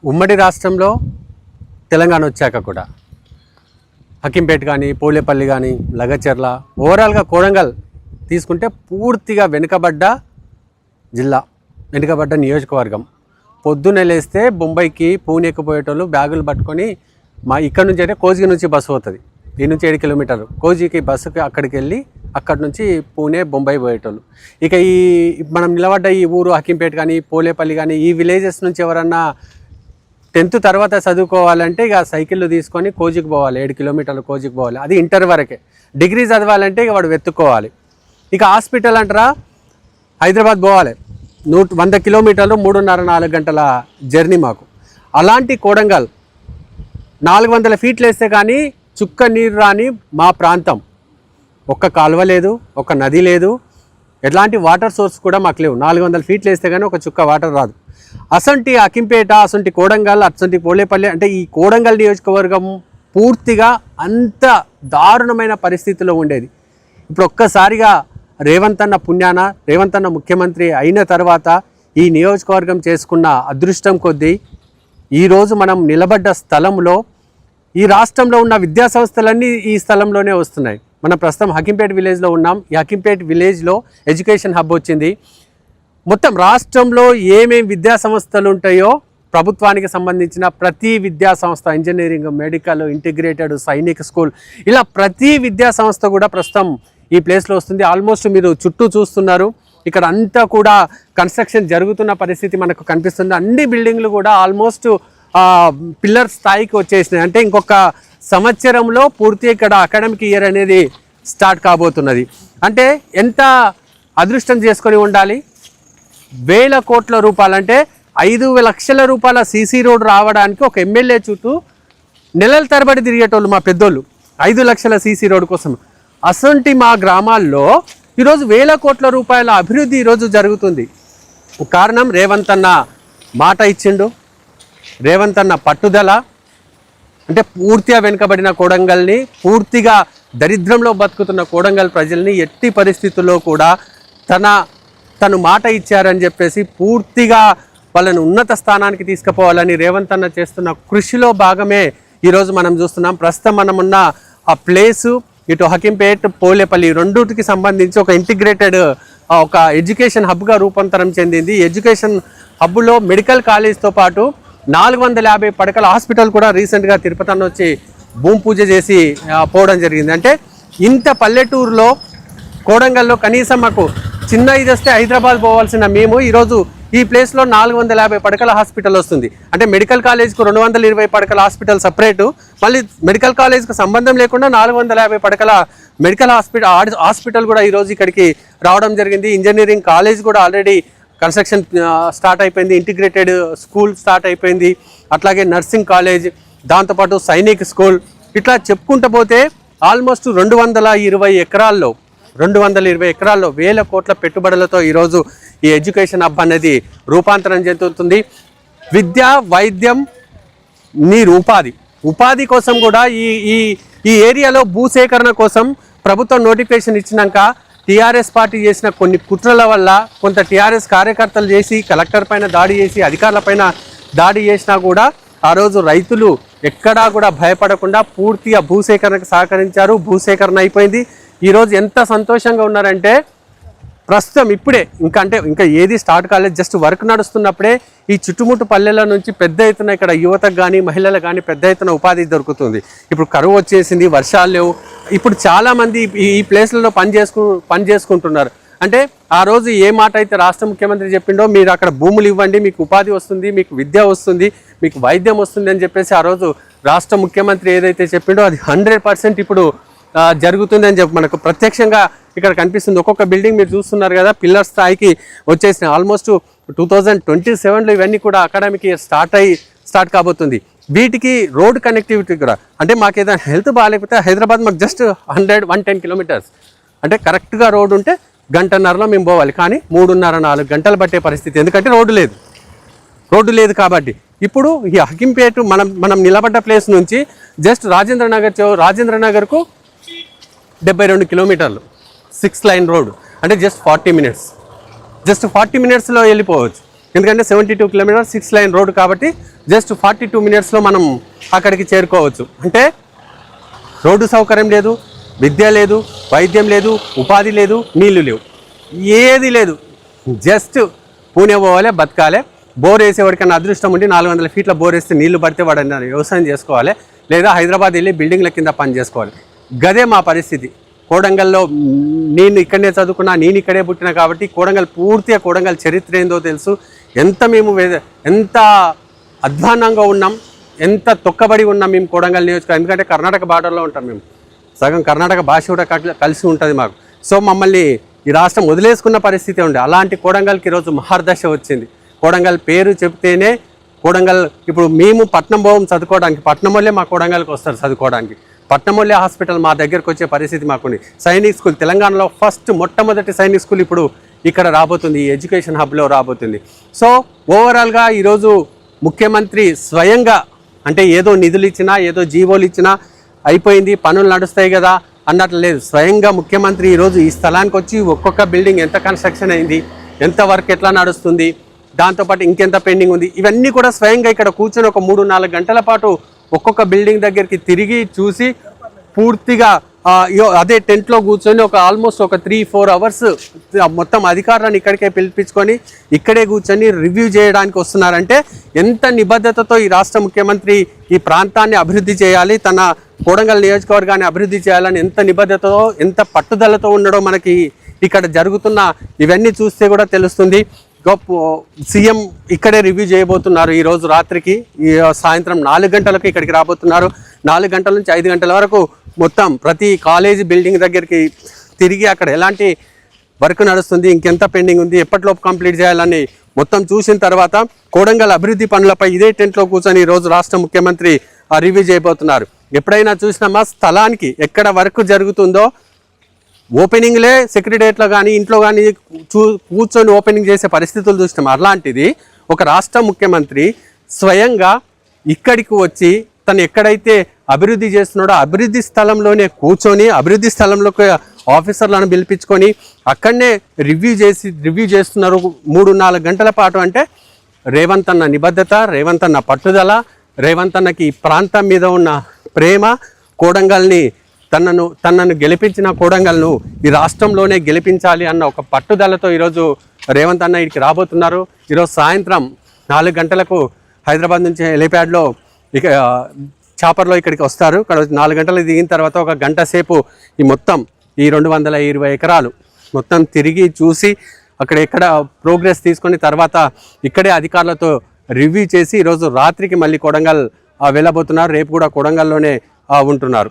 ఉమ్మడి రాష్ట్రంలో తెలంగాణ వచ్చాక కూడా హకీంపేట్ కానీ పోలేపల్లి కానీ లగచర్ల ఓవరాల్గా కొడంగల్ తీసుకుంటే పూర్తిగా వెనుకబడ్డ జిల్లా, వెనుకబడ్డ నియోజకవర్గం. పొద్దున్నే లేస్తే బొంబాయికి పూణేకి పోయేటోళ్ళు బ్యాగులు పట్టుకొని ఇక్కడ నుంచి అయితే కోజికి నుంచి బస్సు పోతుంది, ఈ నుంచి 7 కిలోమీటర్లు కోజికి బస్సుకి అక్కడికి వెళ్ళి అక్కడి నుంచి పూణే బొంబాయి పోయేటోళ్ళు. ఇక ఈ మనం నిలబడ్డ ఈ ఊరు హకీంపేట్ కానీ పోలేపల్లి కానీ ఈ విలేజెస్ నుంచి ఎవరన్నా 10th తర్వాత చదువుకోవాలంటే ఇక సైకిళ్ళు తీసుకొని కోజికి పోవాలి, 7 కిలోమీటర్లు కోజికి పోవాలి. అది ఇంటర్ వరకే. డిగ్రీ చదవాలంటే ఇక వాడు వెతుక్కోవాలి. ఇక హాస్పిటల్ అంటారా హైదరాబాద్ పోవాలి, 100 కిలోమీటర్లు 3.5-4 గంటల జర్నీ మాకు. అలాంటి కొడంగల్ 400 ఫీట్లు వేస్తే కానీ చుక్క నీరు రాని మా ప్రాంతం. ఒక్క కాలువ లేదు, ఒక నది లేదు, ఎట్లాంటి వాటర్ సోర్స్ కూడా మాకు లేవు. 400 ఫీట్లు వేస్తే కానీ ఒక చుక్క వాటర్ రాదు. అసంటి హకీంపేట, అసంటి కొడంగల్, అసంటి పోలేపల్లి అంటే ఈ కొడంగల్ నియోజకవర్గం పూర్తిగా అంత దారుణమైన పరిస్థితిలో ఉండేది. ఇప్పుడు ఒక్కసారిగా రేవంత్ అన్న పుణ్యాన, రేవంత్ అన్న ముఖ్యమంత్రి అయిన తర్వాత ఈ నియోజకవర్గం చేసుకున్న అదృష్టం కొద్దీ ఈరోజు మనం నిలబడ్డ స్థలంలో ఈ రాష్ట్రంలో ఉన్న విద్యా సంస్థలన్నీ ఈ స్థలంలోనే వస్తున్నాయి. మనం ప్రస్తుతం హకీంపేట్ విలేజ్లో ఉన్నాం. ఈ హకీంపేట్ విలేజ్లో ఎడ్యుకేషన్ హబ్ వచ్చింది. మొత్తం రాష్ట్రంలో ఏమేమి విద్యా సంస్థలు ఉంటాయో ప్రభుత్వానికి సంబంధించిన ప్రతి విద్యా సంస్థ, engineering, medical, integrated, Sainik school, ఇలా ప్రతి విద్యా సంస్థ కూడా ప్రస్తుతం ఈ ప్లేస్లో వస్తుంది. ఆల్మోస్ట్ మీరు చుట్టూ చూస్తున్నారు, ఇక్కడ అంతా కూడా కన్స్ట్రక్షన్ జరుగుతున్న పరిస్థితి మనకు కనిపిస్తుంది. అన్ని బిల్డింగ్లు కూడా ఆల్మోస్ట్ పిల్లర్ స్థాయికి వచ్చేసినాయి. అంటే ఇంకొక సంవత్సరంలో పూర్తి ఇక్కడ అకాడమిక్ ఇయర్ అనేది స్టార్ట్ కాబోతున్నది. అంటే ఎంత అదృష్టం చేసుకొని ఉండాలి. 1000 కోట్ల రూపాయలు అంటే 5 లక్షల రూపాయల సీసీ రోడ్ రావడానికి ఒక ఎమ్మెల్యే చుట్టూ నెలల తరబడి తిరిగేటోళ్ళు మా పెద్దోళ్ళు 5 లక్షల సీసీ రోడ్ కోసం. అసంటి మా గ్రామాల్లో ఈరోజు 1000 కోట్ల రూపాయల అభివృద్ధి ఈరోజు జరుగుతుంది. కారణం రేవంత్ అన్న మాట ఇచ్చిండు, రేవంత్ అన్న పట్టుదల. అంటే పూర్తిగా వెనుకబడిన కొడంగల్ని, పూర్తిగా దరిద్రంలో బతుకుతున్న కొడంగల్ ప్రజల్ని ఎట్టి పరిస్థితుల్లో కూడా తను మాట ఇచ్చారని చెప్పేసి పూర్తిగా వాళ్ళని ఉన్నత స్థానానికి తీసుకుపోవాలని రేవంత్ అన్న చేస్తున్న కృషిలో భాగమే ఈరోజు మనం చూస్తున్నాం. ప్రస్తుతం మనం ఉన్న ఆ ప్లేసు ఇటు హకీంపేట్, పోలేపల్లి రెండుటికి సంబంధించి ఒక ఇంటిగ్రేటెడ్ ఒక ఎడ్యుకేషన్ హబ్గా రూపాంతరం చెందింది. ఎడ్యుకేషన్ హబ్లో మెడికల్ కాలేజ్తో పాటు 450 పడకల హాస్పిటల్ కూడా రీసెంట్గా తిరుపతి అన్న వచ్చి భూమి పూజ చేసి పోవడం జరిగింది. అంటే ఇంత పల్లెటూరులో కొడంగల్లో కనీసం మాకు చిన్న ఇది వస్తే హైదరాబాద్ పోవాల్సిన మేము ఈరోజు ఈ ప్లేస్లో 450 పడకల హాస్పిటల్ వస్తుంది. అంటే మెడికల్ కాలేజ్కు 220 పడకల హాస్పిటల్ సపరేటు, మళ్ళీ మెడికల్ కాలేజ్కి సంబంధం లేకుండా 450 పడకల మెడికల్ హాస్పిటల్ కూడా ఈరోజు ఇక్కడికి రావడం జరిగింది. ఇంజనీరింగ్ కాలేజ్ కూడా ఆల్రెడీ కన్స్ట్రక్షన్ స్టార్ట్ అయిపోయింది, ఇంటిగ్రేటెడ్ స్కూల్ స్టార్ట్ అయిపోయింది, అట్లాగే నర్సింగ్ కాలేజ్, దాంతోపాటు సైనిక్ స్కూల్, ఇట్లా చెప్పుకుంటూ పోతే ఆల్మోస్ట్ 220 ఎకరాల్లో 1000 కోట్ల పెట్టుబడులతో ఈరోజు ఈ ఎడ్యుకేషన్ హబ్ అనేది రూపాంతరం చెందుతుంది. విద్య, వైద్యం, నీరు, ఉపాధి కోసం కూడా ఈ ఏరియాలో భూసేకరణ కోసం ప్రభుత్వం నోటిఫికేషన్ ఇచ్చినాక టీఆర్ఎస్ పార్టీ చేసిన కొన్ని కుట్రల వల్ల కొంత టీఆర్ఎస్ కార్యకర్తలు చేసి కలెక్టర్ పైన దాడి చేసి అధికారుల పైన దాడి చేసినా కూడా ఆ రోజు రైతులు ఎక్కడా కూడా భయపడకుండా పూర్తిగా భూసేకరణకు సహకరించారు. భూసేకరణ అయిపోయింది. ఈరోజు ఎంత సంతోషంగా ఉన్నారంటే ప్రస్తుతం ఇప్పుడే ఇంకా ఏది స్టార్ట్ కాలేదు, జస్ట్ వర్క్ నడుస్తున్నప్పుడే ఈ చుట్టుముట్టు పల్లెల నుంచి పెద్ద ఎత్తున ఇక్కడ యువతకు కానీ మహిళలకు కానీ పెద్ద ఎత్తున ఉపాధి దొరుకుతుంది. ఇప్పుడు కరువు వచ్చేసింది, వర్షాలు లేవు. ఇప్పుడు చాలామంది ఈ ప్లేస్లలో పని చేసుకుంటున్నారు. అంటే ఆ రోజు ఏ మాట అయితే రాష్ట్ర ముఖ్యమంత్రి చెప్పిండో, మీరు అక్కడ భూములు ఇవ్వండి, మీకు ఉపాధి వస్తుంది, మీకు విద్య వస్తుంది, మీకు వైద్యం వస్తుంది అని చెప్పేసి ఆ రోజు రాష్ట్ర ముఖ్యమంత్రి ఏదైతే చెప్పిండో అది 100% ఇప్పుడు జరుగుతుంది అని చెప్పి మనకు ప్రత్యక్షంగా ఇక్కడ కనిపిస్తుంది. ఒక్కొక్క బిల్డింగ్ మీరు చూస్తున్నారు కదా, పిల్లర్ స్థాయికి వచ్చేసినాయి. ఆల్మోస్ట్ 2027లో ఇవన్నీ కూడా అకాడమిక్ ఇయర్ స్టార్ట్ కాబోతుంది. వీటికి రోడ్ కనెక్టివిటీ కూడా, అంటే మాకు ఏదైనా హెల్త్ బాగాలేకపోతే హైదరాబాద్ మాకు జస్ట్ 110 కిలోమీటర్స్, అంటే కరెక్ట్గా రోడ్ ఉంటే 1.5 గంటలో మేము పోవాలి. కానీ 3.5-4 గంటలు పట్టే పరిస్థితి, ఎందుకంటే రోడ్డు లేదు కాబట్టి. ఇప్పుడు ఈ హకీంపేట మనం నిలబడ్డ ప్లేస్ నుంచి జస్ట్ రాజేంద్ర నగర్కు 72 కిలోమీటర్లు, 6 లైన్ రోడ్, అంటే జస్ట్ 40 మినిట్స్లో వెళ్ళిపోవచ్చు. ఎందుకంటే 72 కిలోమీటర్స్ 6 లైన్ రోడ్ కాబట్టి జస్ట్ 42 మినిట్స్లో మనం అక్కడికి చేరుకోవచ్చు. అంటే రోడ్డు సౌకర్యం లేదు, విద్య లేదు, వైద్యం లేదు, ఉపాధి లేదు, నీళ్లు లేవు, ఏది లేదు. జస్ట్ పూణే పోవాలి, బతకాలి. బోర్ వేసేవాడికన్నా అదృష్టం ఉండి 400 ఫీట్ల బోర్ వేస్తే నీళ్లు పడితే వాడన్నా వ్యవసాయం చేసుకోవాలి, లేదా హైదరాబాద్ వెళ్ళి బిల్డింగ్ల కింద పని చేసుకోవాలి. గదే మా పరిస్థితి. కోడంగల్లో నేను ఇక్కడనే చదువుకున్నా, నేను ఇక్కడే పుట్టినా కాబట్టి కోడంగల్ పూర్తిగా కోడంగల్ చరిత్ర ఏందో తెలుసు. ఎంత అధ్వాన్నంగా ఉన్నాం, ఎంత తొక్కబడి ఉన్నాం మేము కోడంగల్ నియోజకవర్గం. ఎందుకంటే కర్ణాటక బార్డర్లో ఉంటాం మేము, సగం కర్ణాటక భాష కూడా కలిసి ఉంటుంది మాకు. సో మమ్మల్ని ఈ రాష్ట్రం వదిలేసుకున్న పరిస్థితి ఉండే. అలాంటి కోడంగల్కి ఈరోజు మహర్దశ వచ్చింది. కోడంగల్ పేరు చెప్తేనే కోడంగల్, ఇప్పుడు మేము పట్నం పోవం చదువుకోవడానికి, పట్నం వాళ్ళే మా కోడంగల్కి వస్తారు చదువుకోవడానికి. పట్నం వాళ్ళే హాస్పిటల్ మా దగ్గరకు వచ్చే పరిస్థితి మాకుంది. సైనిక్ స్కూల్ తెలంగాణలో మొట్టమొదటి సైనిక్ స్కూల్ ఇప్పుడు ఇక్కడ రాబోతుంది, ఈ ఎడ్యుకేషన్ హబ్లో రాబోతుంది. సో ఓవరాల్గా ఈరోజు ముఖ్యమంత్రి స్వయంగా, అంటే ఏదో నిధులు ఇచ్చినా ఏదో జీవోలు ఇచ్చినా అయిపోయింది, పనులు నడుస్తాయి కదా అన్నట్లు లేదు. స్వయంగా ముఖ్యమంత్రి ఈరోజు ఈ స్థలానికి వచ్చి ఒక్కొక్క బిల్డింగ్ ఎంత కన్స్ట్రక్షన్ అయింది, ఎంత వర్క్ ఎట్లా నడుస్తుంది, దాంతోపాటు ఇంకెంత పెండింగ్ ఉంది, ఇవన్నీ కూడా స్వయంగా ఇక్కడ కూర్చొని ఒక 3-4 గంటల పాటు ఒక్కొక్క బిల్డింగ్ దగ్గరికి తిరిగి చూసి పూర్తిగా అదే టెంట్లో కూర్చొని ఆల్మోస్ట్ ఒక 3-4 అవర్స్ మొత్తం అధికారులను ఇక్కడికే పిలిపించుకొని ఇక్కడే కూర్చొని రివ్యూ చేయడానికి వస్తున్నారంటే ఎంత నిబద్ధతతో ఈ రాష్ట్ర ముఖ్యమంత్రి ఈ ప్రాంతాన్ని అభివృద్ధి చేయాలి, తన కోడంగల్ నియోజకవర్గాన్ని అభివృద్ధి చేయాలని ఎంత నిబద్ధతతో, ఎంత పట్టుదలతో ఉండడో మనకి ఇక్కడ జరుగుతున్న ఇవన్నీ చూస్తే కూడా తెలుస్తుంది. సీఎం ఇక్కడే రివ్యూ చేయబోతున్నారు ఈరోజు రాత్రికి. ఈ సాయంత్రం 4 గంటలకు ఇక్కడికి రాబోతున్నారు. 4 గంటల నుంచి 5 గంటల వరకు మొత్తం ప్రతి కాలేజీ బిల్డింగ్ దగ్గరికి తిరిగి అక్కడ ఎలాంటి వర్క్ నడుస్తుంది, ఇంకెంత పెండింగ్ ఉంది, ఎప్పటిలోపు కంప్లీట్ చేయాలని మొత్తం చూసిన తర్వాత కోడంగల్ అభివృద్ధి పనులపై ఇదే టెంట్లో కూర్చొని ఈరోజు రాష్ట్ర ముఖ్యమంత్రి రివ్యూ చేయబోతున్నారు. ఎప్పుడైనా చూసినామా స్థలానికి ఎక్కడ వర్క్ జరుగుతుందో ఓపెనింగ్లే సెక్రటరియట్లో కానీ ఇంట్లో కానీ కూర్చొని ఓపెనింగ్ చేసే పరిస్థితులు చూసినాం. అలాంటిది ఒక రాష్ట్ర ముఖ్యమంత్రి స్వయంగా ఇక్కడికి వచ్చి తను ఎక్కడైతే అభివృద్ధి చేస్తున్నాడో అభివృద్ధి స్థలంలోనే కూర్చొని అభివృద్ధి స్థలంలోకి ఆఫీసర్లను పిలిపించుకొని అక్కడనే రివ్యూ చేస్తున్నారు 3-4 గంటల పాటు. అంటే రేవంత్ అన్న నిబద్ధత, రేవంత్ అన్న పట్టుదల, రేవంత్ అన్నకి ఈ ప్రాంతం మీద ఉన్న ప్రేమ, కోడంగల్ని తనను గెలిపించిన కోడంగల్ను ఈ రాష్ట్రంలోనే గెలిపించాలి అన్న ఒక పట్టుదలతో ఈరోజు రేవంత్ అన్న ఇక్కడికి రాబోతున్నారు. ఈరోజు సాయంత్రం 4 గంటలకు హైదరాబాద్ నుంచి హెలిప్యాడ్లో ఇక చాపర్లో ఇక్కడికి వస్తారు. ఇక్కడ 4 గంటలకు దిగిన తర్వాత ఒక గంట సేపు ఈ మొత్తం ఈ 220 ఎకరాలు మొత్తం తిరిగి చూసి అక్కడ ఎక్కడ ప్రోగ్రెస్ తీసుకొని తర్వాత ఇక్కడే అధికారులతో రివ్యూ చేసి ఈరోజు రాత్రికి మళ్ళీ కోడంగల్ వెళ్ళబోతున్నారు. రేపు కూడా కోడంగల్లోనే ఉంటున్నారు.